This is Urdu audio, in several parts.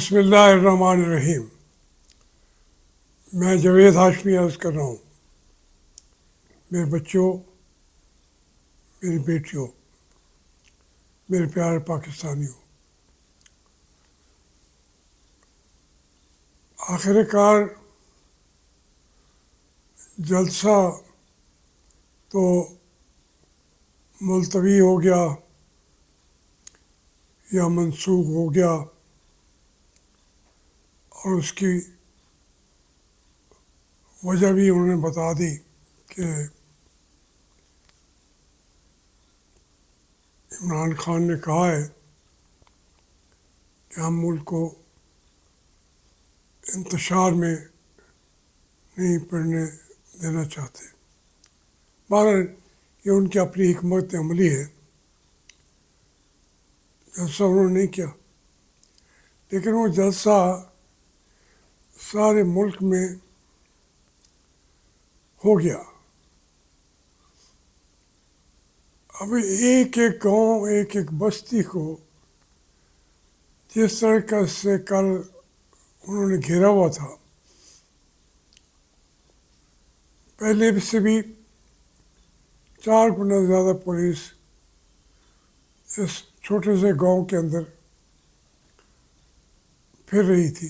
بسم اللہ الرحمن الرحیم. میں جاوید ہاشمی عرض کر رہا ہوں. میرے بچوں، میری بیٹیوں، میرے پیارے پاکستانیوں، آخر کار جلسہ تو ملتوی ہو گیا یا منسوخ ہو گیا، اور اس کی وجہ بھی انہوں نے بتا دی کہ عمران خان نے کہا ہے کہ ہم ملک کو انتشار میں نہیں پڑنے دینا چاہتے. بہرحال یہ ان کی اپنی حکمت عملی ہے. جلسہ انہوں نے نہیں کیا، لیکن وہ جلسہ سارے ملک میں ہو گیا. اب ایک ایک گاؤں، ایک ایک بستی کو جس طرح سے کل انہوں نے گھیرا ہوا تھا، پہلے سے بھی 4 گنا زیادہ پولیس اس چھوٹے سے گاؤں کے اندر پھر رہی تھی.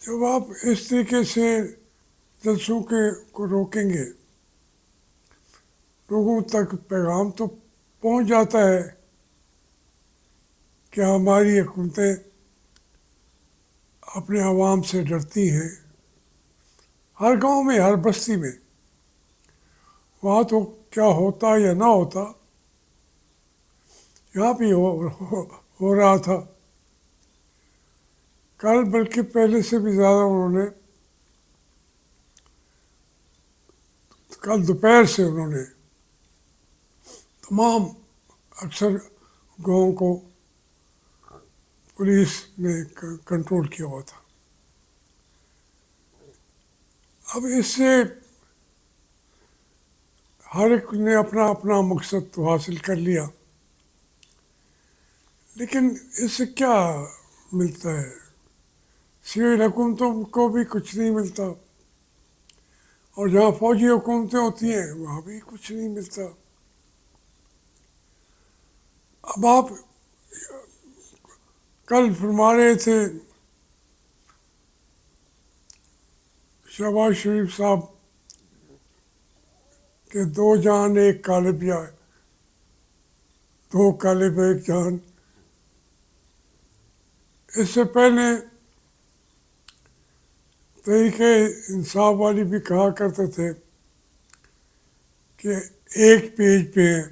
جب آپ اس طریقے سے جلسوں کو روکیں گے، لوگوں تک پیغام تو پہنچ جاتا ہے کہ ہماری حکومتیں اپنے عوام سے ڈرتی ہیں. ہر گاؤں میں، ہر بستی میں، وہاں تو کیا ہوتا یا نہ ہوتا، یہاں بھی ہو رہا تھا. کل بلکہ پہلے سے بھی زیادہ انہوں نے، کل دوپہر سے انہوں نے تمام اکثر گاؤں کو پولیس نے کنٹرول کیا ہوا تھا. اب اس سے ہر ایک نے اپنا اپنا مقصد تو حاصل کر لیا، لیکن اس سے کیا ملتا ہے؟ سول حکومتوں کو بھی کچھ نہیں ملتا، اور جہاں فوجی حکومتیں ہوتی ہیں وہاں بھی کچھ نہیں ملتا. اب آپ کل فرما رہے تھے شہباز شریف صاحب کہ 2 جان ایک قالب، یا 2 قالب ایک جان. اس سے پہلے تحریک انصاف والی بھی کہا کرتے تھے کہ ایک پیج پہ ہیں.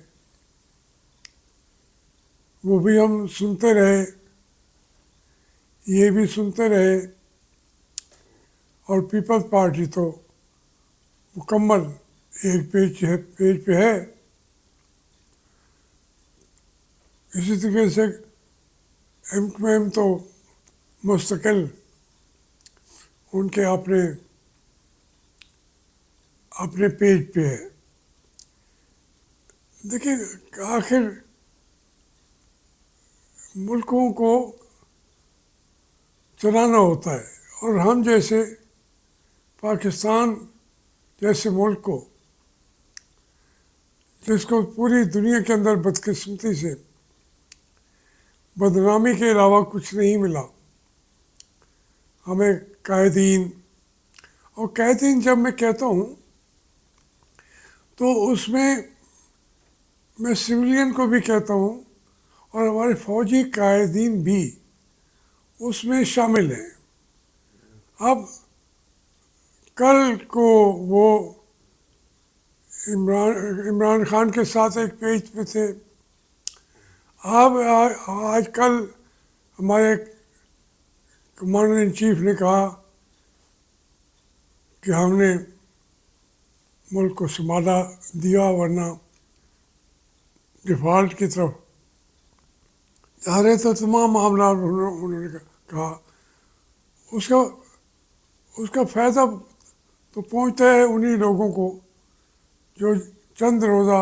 وہ بھی ہم سنتے رہے، یہ بھی سنتے رہے، اور پیپلز پارٹی تو مکمل ایک پیج پہ ہے. اسی طریقے سے ایم تو مستقل ان کے اپنے پیج پہ ہے. دیکھیں، آخر ملکوں کو چلانا ہوتا ہے، اور ہم جیسے پاکستان جیسے ملک کو، جس کو پوری دنیا کے اندر بدقسمتی سے بدنامی کے علاوہ کچھ نہیں ملا، ہمیں قائدین، اور قائدین جب میں کہتا ہوں تو اس میں سویلین کو بھی کہتا ہوں، اور ہمارے فوجی قائدین بھی اس میں شامل ہیں. اب کل کو وہ عمران خان کے ساتھ ایک پیج پہ تھے. آج کل ہمارے کمانڈر ان چیف نے کہا کہ ہم نے ملک کو سنبھالا دیا، ورنہ ڈیفالٹ کی طرف جا رہے تھے. تمام معاملات انہوں نے کہا. اس کا فائدہ تو پہنچتا ہے انہی لوگوں کو جو چند روزہ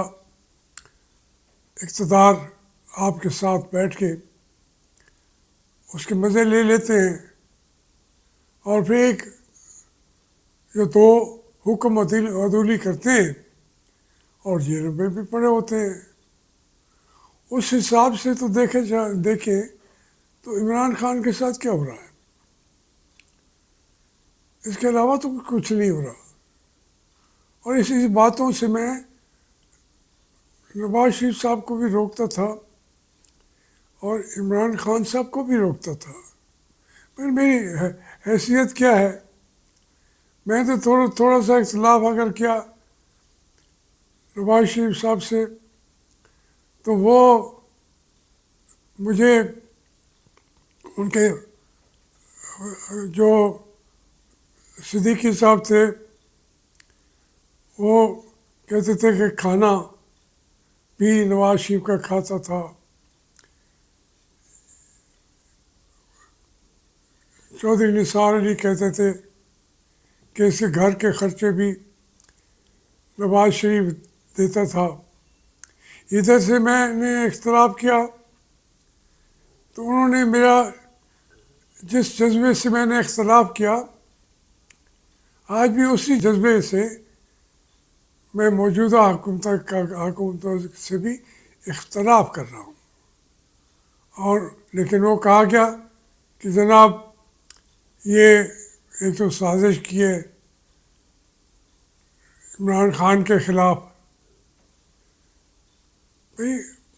اقتدار آپ کے ساتھ بیٹھ کے اس کے مزے لے لیتے ہیں، اور پھر ایک جو دو حکم عدولی کرتے ہیں اور جیل میں بھی پڑے ہوتے ہیں۔ اس حساب سے تو دیکھیں تو عمران خان کے ساتھ کیا ہو رہا ہے، اس کے علاوہ تو کچھ نہیں ہو رہا۔ اور اسی باتوں سے میں نواز شریف صاحب کو بھی روکتا تھا اور عمران خان صاحب کو بھی روکتا تھا۔ میری حیثیت کیا ہے، میں تو تھوڑا سا اختلاف اگر کیا نواز شریف صاحب سے تو وہ مجھے ان کے جو صدیقی صاحب تھے وہ کہتے تھے کہ کھانا بھی نواز شریف کا کھاتا تھا، چودھری نثار علی کہتے تھے کہ اس کے گھر کے خرچے بھی نواز شریف دیتا تھا۔ ادھر سے میں نے اختلاف کیا تو انہوں نے میرا جس جذبے سے میں نے اختلاف کیا، آج بھی اسی جذبے سے میں موجودہ حکومتوں سے بھی اختلاف کر رہا ہوں۔ اور لیکن وہ کہا گیا کہ جناب یہ ایک تو سازش کی ہے عمران خان کے خلاف۔ بھئی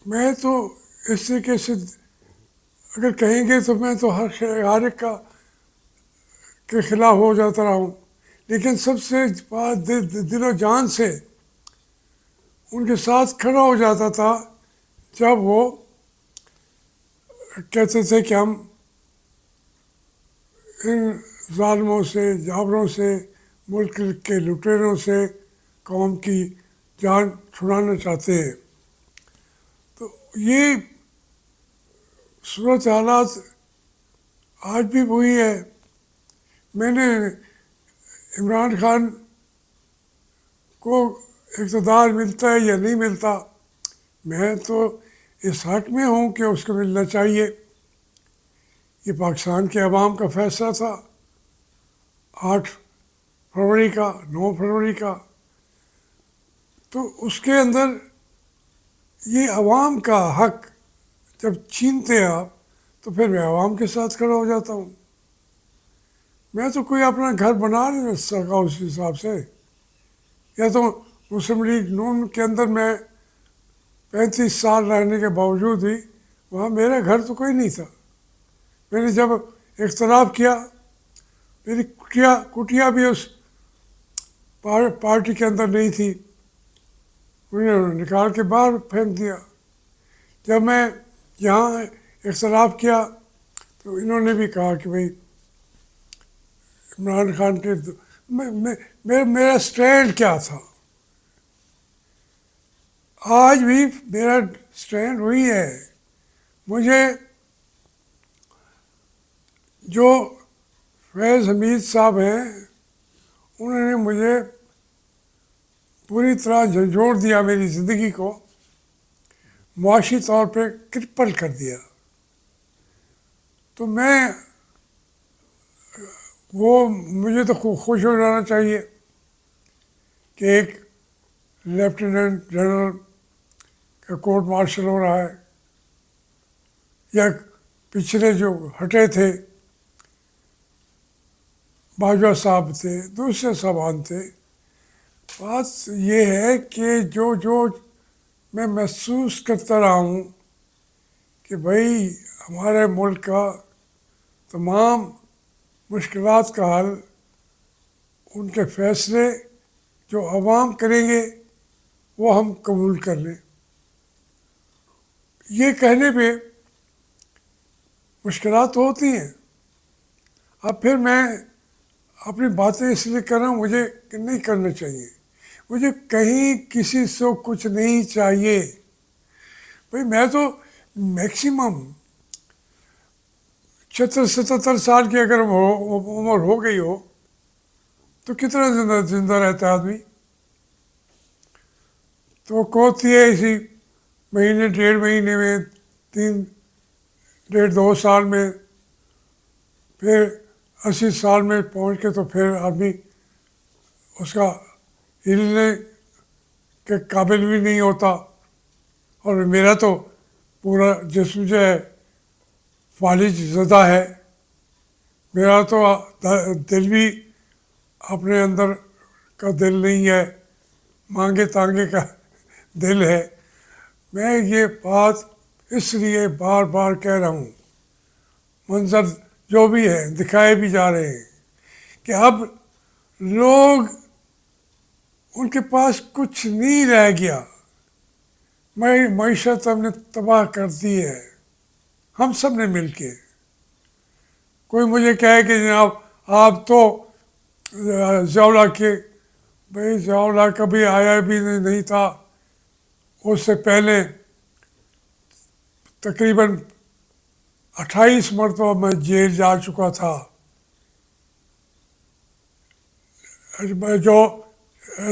میں تو اس طریقے سے اگر کہیں گے تو میں تو ہر ایک کے خلاف ہو جاتا رہا ہوں، لیکن سب سے دل و جان سے ان کے ساتھ کھڑا ہو جاتا تھا جب وہ کہتے تھے کہ ہم ان ظالموں سے، جابروں سے، ملک کے لٹیروں سے قوم کی جان چھڑانا چاہتے ہیں۔ تو یہ صورت حالات آج بھی وہی ہے۔ میں نے عمران خان کو اقتدار ملتا ہے یا نہیں ملتا، میں تو اس حق میں ہوں کہ اس کو ملنا چاہیے۔ یہ پاکستان کے عوام کا فیصلہ تھا 8 فروری کا، 9 فروری کا، تو اس کے اندر یہ عوام کا حق جب چھینتے ہیں آپ تو پھر میں عوام کے ساتھ کھڑا ہو جاتا ہوں۔ میں تو کوئی اپنا گھر بنا نہیں سکا اس حساب سے، یا تو مسلم لیگ نون کے اندر میں 35 سال رہنے کے باوجود بھی وہاں میرا گھر تو کوئی نہیں تھا۔ میں نے جب اختلاف کیا، میری کٹیا بھی اس پارٹی کے اندر نہیں تھی، انہوں نے نکال کے باہر پھینک دیا۔ جب میں یہاں اختلاف کیا تو انہوں نے بھی کہا کہ بھئی عمران خان کے میرا سٹینڈ کیا تھا، آج بھی میرا سٹینڈ وہی ہے۔ مجھے جو فیض حمید صاحب ہیں انہوں نے مجھے پوری طرح جھنجھوڑ دیا، میری زندگی کو معاشی طور پہ کرپل کر دیا۔ تو مجھے تو خوش ہو جانا چاہیے کہ ایک لیفٹیننٹ جنرل کا کورٹ مارشل ہو رہا ہے، یا پچھلے جو ہٹے تھے باجوہ صاحب تھے، دوسرے صاحبان تھے۔ بات یہ ہے کہ جو میں محسوس کرتا رہا ہوں کہ بھئی ہمارے ملک کا تمام مشکلات کا حل ان کے فیصلے جو عوام کریں گے وہ ہم قبول کر لیں۔ یہ کہنے پہ مشکلات تو ہوتی ہیں، اب پھر میں اپنی باتیں اس لیے کر رہا ہوں، مجھے نہیں کرنا چاہیے، مجھے کہیں کسی سے کچھ نہیں چاہیے۔ بھئی میں تو میکسیمم 76-77 سال کی اگر عمر ہو گئی ہو تو کتنا زندہ رہتا ہے آدمی؟ تو ہوتی ہے اسی مہینے 1.5 مہینے میں 2 سال میں پھر 80 سال میں پہنچ کے تو پھر آدمی اس کا ہلنے کے قابل بھی نہیں ہوتا. اور میرا تو پورا جسم جو ہے فالج زدہ ہے. میرا تو دل بھی اپنے اندر کا دل نہیں ہے، مانگے تانگے کا دل ہے. میں یہ بات اس لیے بار بار کہہ رہا ہوں، منظر جو بھی ہے دکھائے بھی جا رہے ہیں کہ اب لوگ ان کے پاس کچھ نہیں رہ گیا. معیشت ہم نے تباہ کر دی ہے، ہم سب نے مل کے. کوئی مجھے کہے کہ جناب آپ تو ضیاء کے، بھائی ضیاء کبھی آیا بھی نہیں تھا. اس سے پہلے تقریباً 28 مرتبہ میں جیل جا چکا تھا. جو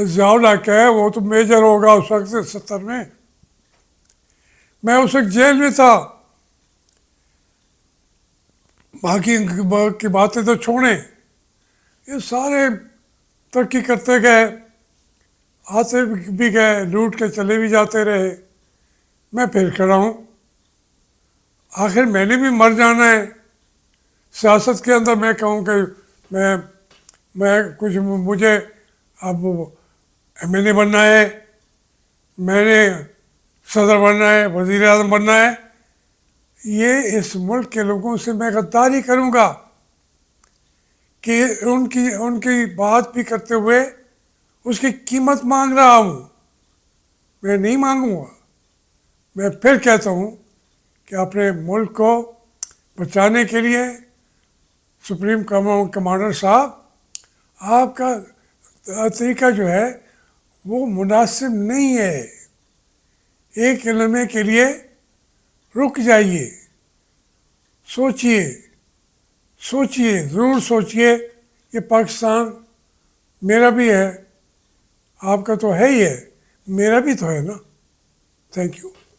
ضیاء ہے وہ تو میجر ہوگا اس وقت 70 میں. میں اس وقت جیل میں تھا. باقی کی باتیں تو چھوڑیں، یہ سارے ترقی کرتے گئے، آتے بھی گئے، لوٹ کے چلے بھی جاتے رہے. میں پھر کھڑا ہوں. آخر میں نے بھی مر جانا ہے. سیاست کے اندر میں کہوں کہ میں کچھ مجھے اب ایم این اے بننا ہے، میں نے صدر بننا ہے، وزیر اعظم بننا ہے. یہ اس ملک کے لوگوں سے میں غداری کروں گا کہ ان کی بات بھی کرتے ہوئے اس کی قیمت مانگ رہا ہوں. میں نہیں مانگوں گا. میں پھر کہتا ہوں کہ اپنے ملک کو بچانے کے لیے سپریم کمانڈر صاحب، آپ کا طریقہ جو ہے وہ مناسب نہیں ہے. ایک لمحے کے لیے رک جائیے، سوچئے، ضرور سوچئے. یہ پاکستان میرا بھی ہے، آپ کا تو ہے ہی ہے، میرا بھی تو ہے نا. Thank you.